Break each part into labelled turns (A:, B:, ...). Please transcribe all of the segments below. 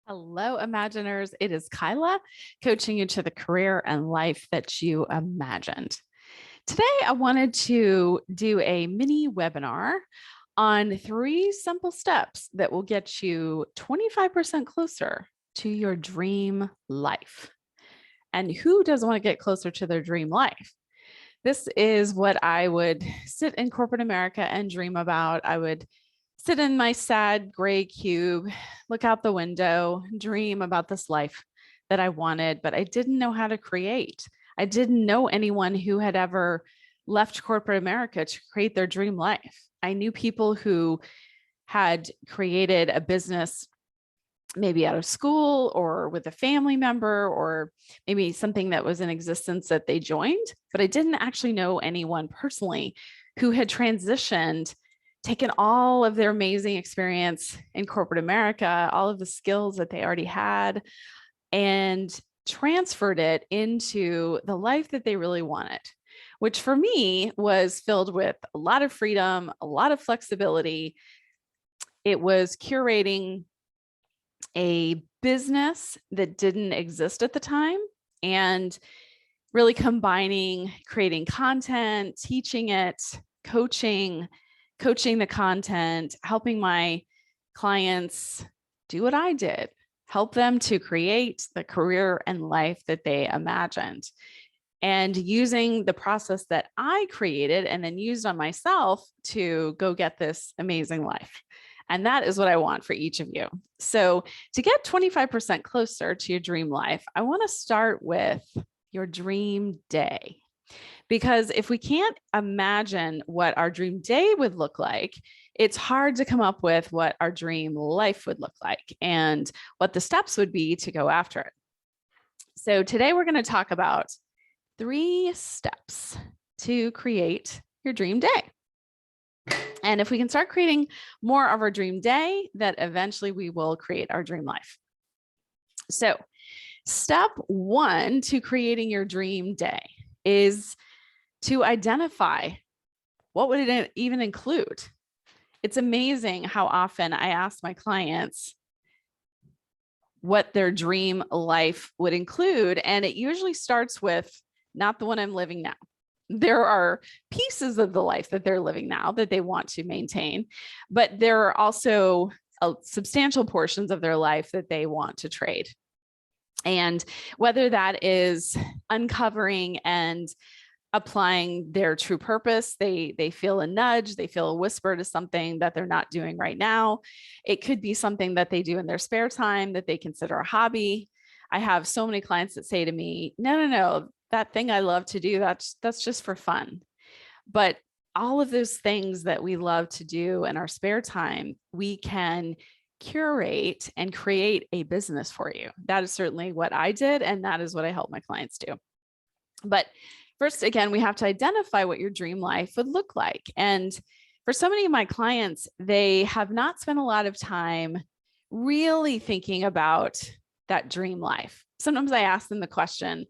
A: Hello, Imaginers. It is Kyla coaching you to the career and life that you imagined. Today, I wanted to do a mini webinar on 3 simple steps that will get you 25% closer to your dream life. And who doesn't want to get closer to their dream life? This is what I would sit in corporate America and dream about. I would sit in my sad gray cube, look out the window, dream about this life that I wanted, but I didn't know how to create. I didn't know anyone who had ever left corporate America to create their dream life. I knew people who had created a business maybe out of school or with a family member, or maybe something that was in existence that they joined, but I didn't actually know anyone personally who had transitioned, taken all of their amazing experience in corporate America, all of the skills that they already had, and transferred it into the life that they really wanted, which for me was filled with a lot of freedom, a lot of flexibility. It was curating a business that didn't exist at the time and really combining creating content, teaching it, coaching the content, helping my clients do what I did, help them to create the career and life that they imagined. And using the process that I created and then used on myself to go get this amazing life. And that is what I want for each of you. So to get 25% closer to your dream life, I want to start with your dream day. Because if we can't imagine what our dream day would look like, it's hard to come up with what our dream life would look like and what the steps would be to go after it. So today we're going to talk about 3 steps to create your dream day. And if we can start creating more of our dream day, that eventually we will create our dream life. So step 1 to creating your dream day is to identify what would it even include. It's amazing how often I ask my clients what their dream life would include. And it usually starts with not the one I'm living now. There are pieces of the life that they're living now that they want to maintain, but there are also substantial portions of their life that they want to trade. And whether that is uncovering and applying their true purpose, they feel a nudge, they feel a whisper to something that they're not doing right now. It could be something that they do in their spare time that they consider a hobby. I have so many clients that say to me, no, that thing I love to do, that's just for fun. But all of those things that we love to do in our spare time, we can curate and create a business for you. That is certainly what I did, and that is what I help my clients do. But first, again, we have to identify what your dream life would look like. And for so many of my clients, they have not spent a lot of time really thinking about that dream life. Sometimes I ask them the question,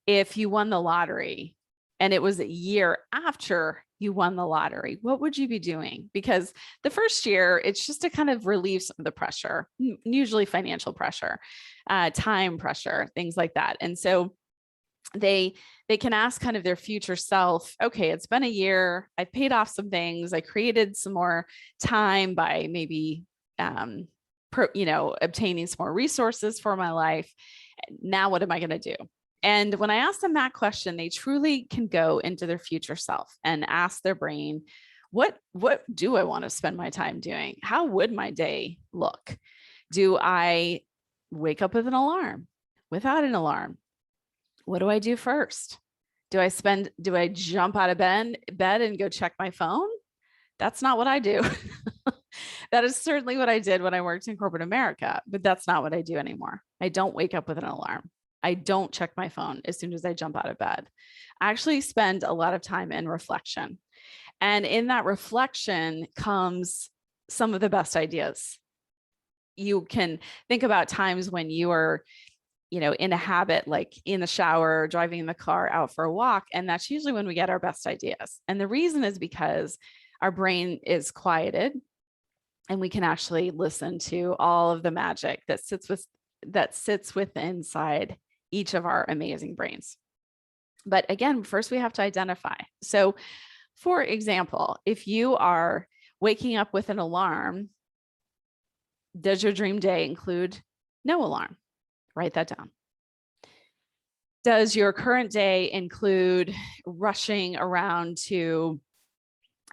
A: if you won the lottery and it was a year after you won the lottery, what would you be doing? Because the first year, it's just to kind of relieve some of the pressure, usually financial pressure, time pressure, things like that. And so they can ask kind of their future self, okay, it's been a year, I paid off some things, I created some more time by maybe obtaining some more resources for my life. Now what am I going to do? And when I ask them that question, they truly can go into their future self and ask their brain, what do I want to spend my time doing? How would my day look? Do I wake up with an alarm? Without an alarm? What do I do first? Do I jump out of bed and go check my phone? That's not what I do. That is certainly what I did when I worked in corporate America, but that's not what I do anymore. I don't wake up with an alarm. I don't check my phone as soon as I jump out of bed. I actually spend a lot of time in reflection. And in that reflection comes some of the best ideas. You can think about times when you are in a habit, like in the shower, driving in the car, out for a walk. And that's usually when we get our best ideas. And the reason is because our brain is quieted and we can actually listen to all of the magic that sits that sits within inside each of our amazing brains. But again, first we have to identify. So for example, if you are waking up with an alarm, does your dream day include no alarm? Write that down. Does your current day include rushing around to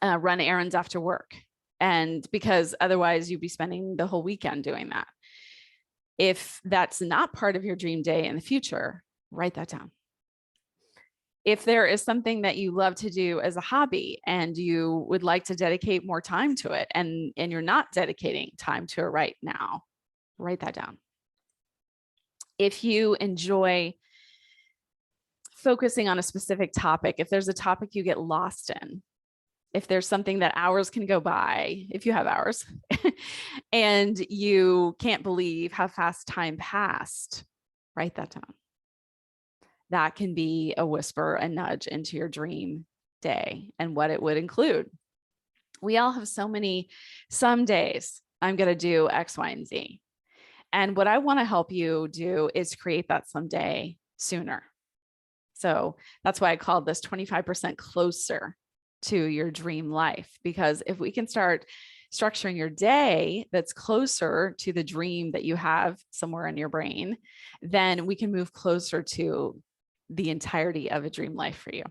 A: run errands after work? And because otherwise you'd be spending the whole weekend doing that. If that's not part of your dream day in the future, write that down. If there is something that you love to do as a hobby and you would like to dedicate more time to it and you're not dedicating time to it right now, write that down. If you enjoy focusing on a specific topic, if there's a topic you get lost in, if there's something that hours can go by, if you have hours, and you can't believe how fast time passed, write that down. That can be a whisper, a nudge into your dream day and what it would include. We all have some days I'm going to do X, Y, and Z. And what I want to help you do is create that someday sooner. So that's why I called this 25% closer to your dream life, because if we can start structuring your day that's closer to the dream that you have somewhere in your brain, then we can move closer to the entirety of a dream life for you.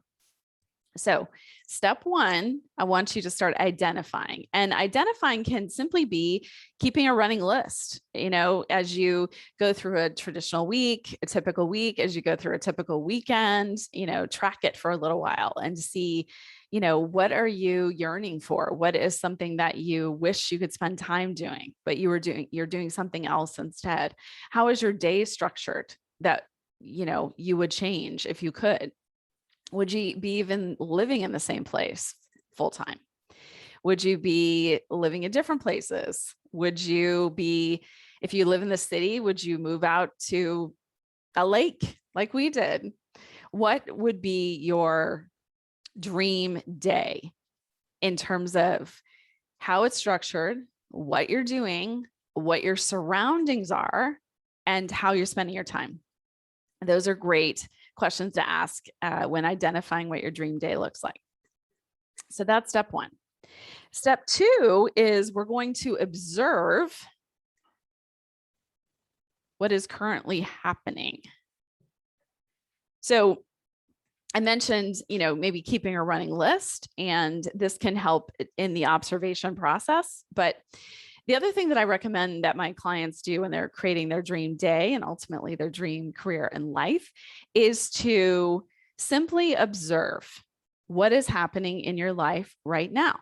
A: So step one, I want you to start identifying, and identifying can simply be keeping a running list. As you go through a traditional week, a typical week, as you go through a typical weekend, track it for a little while and see, what are you yearning for? What is something that you wish you could spend time doing, but you're doing something else instead? How is your day structured that, you would change if you could? Would you be even living in the same place full time? Would you be living in different places? Would you be, if you live in the city, would you move out to a lake like we did? What would be your dream day in terms of how it's structured, what you're doing, what your surroundings are, and how you're spending your time? Those are great questions to ask when identifying what your dream day looks like. So that's step one. Step two is we're going to observe what is currently happening. So I mentioned, maybe keeping a running list, and this can help in the observation process. But the other thing that I recommend that my clients do when they're creating their dream day and ultimately their dream career and life is to simply observe what is happening in your life right now.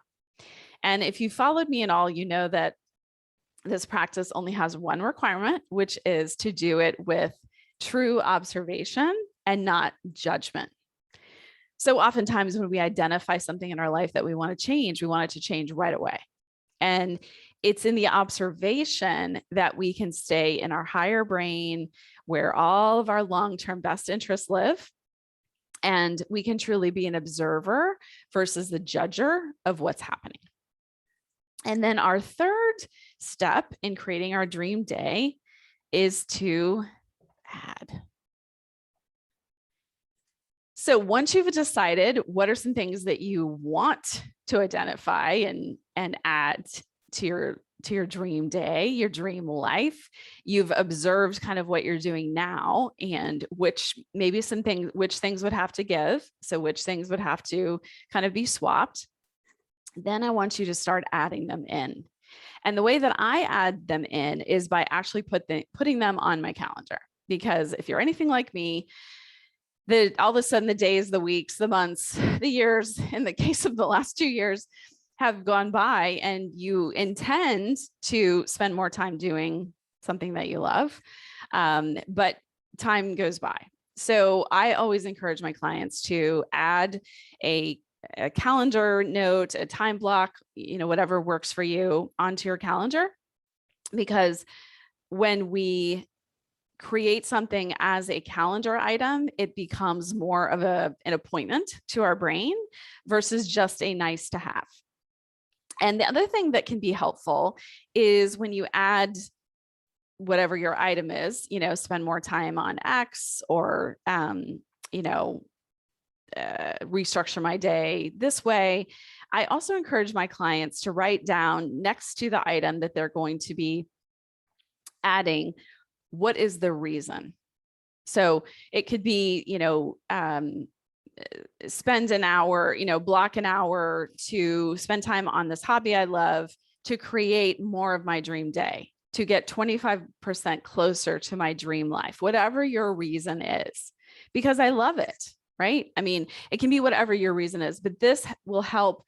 A: And if you followed me at all, you know that this practice only has one requirement, which is to do it with true observation and not judgment. So oftentimes when we identify something in our life that we want to change, we want it to change right away. And it's in the observation that we can stay in our higher brain where all of our long-term best interests live. And we can truly be an observer versus the judger of what's happening. And then our third step in creating our dream day is to add. So once you've decided what are some things that you want to identify and add to your dream day, your dream life, you've observed kind of what you're doing now and which things would have to give. So which things would have to kind of be swapped. Then I want you to start adding them in. And the way that I add them in is by actually putting them on my calendar. Because if you're anything like me, all of a sudden the days, the weeks, the months, the years, in the case of the last 2 years, have gone by and you intend to spend more time doing something that you love, but time goes by. So I always encourage my clients to add a calendar note, a time block, whatever works for you onto your calendar, because when we create something as a calendar item, it becomes more of an appointment to our brain versus just a nice to have. And the other thing that can be helpful is when you add whatever your item is, spend more time on X, or, you know, restructure my day this way. I also encourage my clients to write down next to the item that they're going to be adding, what is the reason? So it could be, spend an hour, block an hour to spend time on this hobby I love to create more of my dream day, to get 25% closer to my dream life, whatever your reason is, because I love it, right? I mean, it can be whatever your reason is, but this will help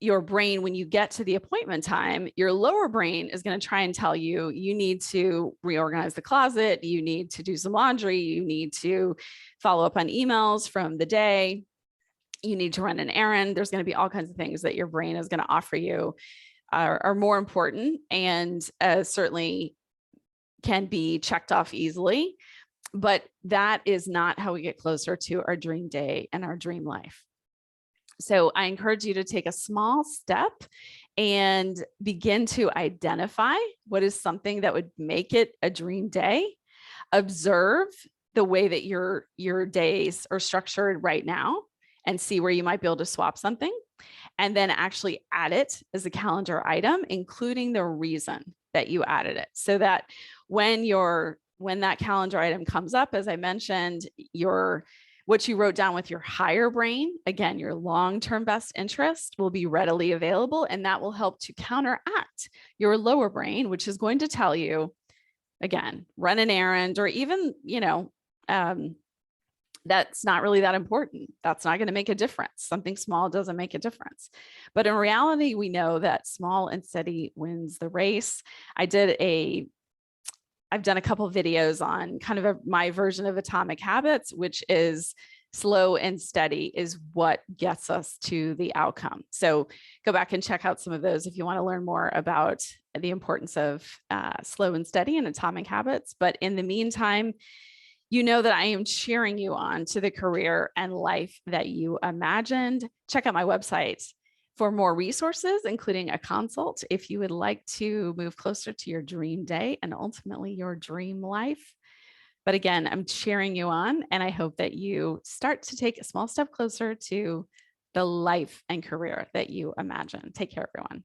A: your brain. When you get to the appointment time, your lower brain is going to try and tell you, you need to reorganize the closet, you need to do some laundry, you need to follow up on emails from the day, you need to run an errand. There's going to be all kinds of things that your brain is going to offer you are more important, and certainly can be checked off easily. But that is not how we get closer to our dream day and our dream life. So I encourage you to take a small step and begin to identify what is something that would make it a dream day. Observe the way that your days are structured right now and see where you might be able to swap something, and then actually add it as a calendar item, including the reason that you added it, so that when that calendar item comes up, as I mentioned, what you wrote down with your higher brain, again, your long-term best interest, will be readily available, and that will help to counteract your lower brain, which is going to tell you, again, run an errand, or even, that's not really that important. That's not going to make a difference. Something small doesn't make a difference. But in reality, we know that small and steady wins the race. I've done a couple of videos on kind of my version of atomic habits, which is slow and steady is what gets us to the outcome. So go back and check out some of those if you want to learn more about the importance of slow and steady and atomic habits. But in the meantime, you know that I am cheering you on to the career and life that you imagined. Check out my website for more resources, including a consult, if you would like to move closer to your dream day and ultimately your dream life. But again, I'm cheering you on, and I hope that you start to take a small step closer to the life and career that you imagine. Take care, everyone.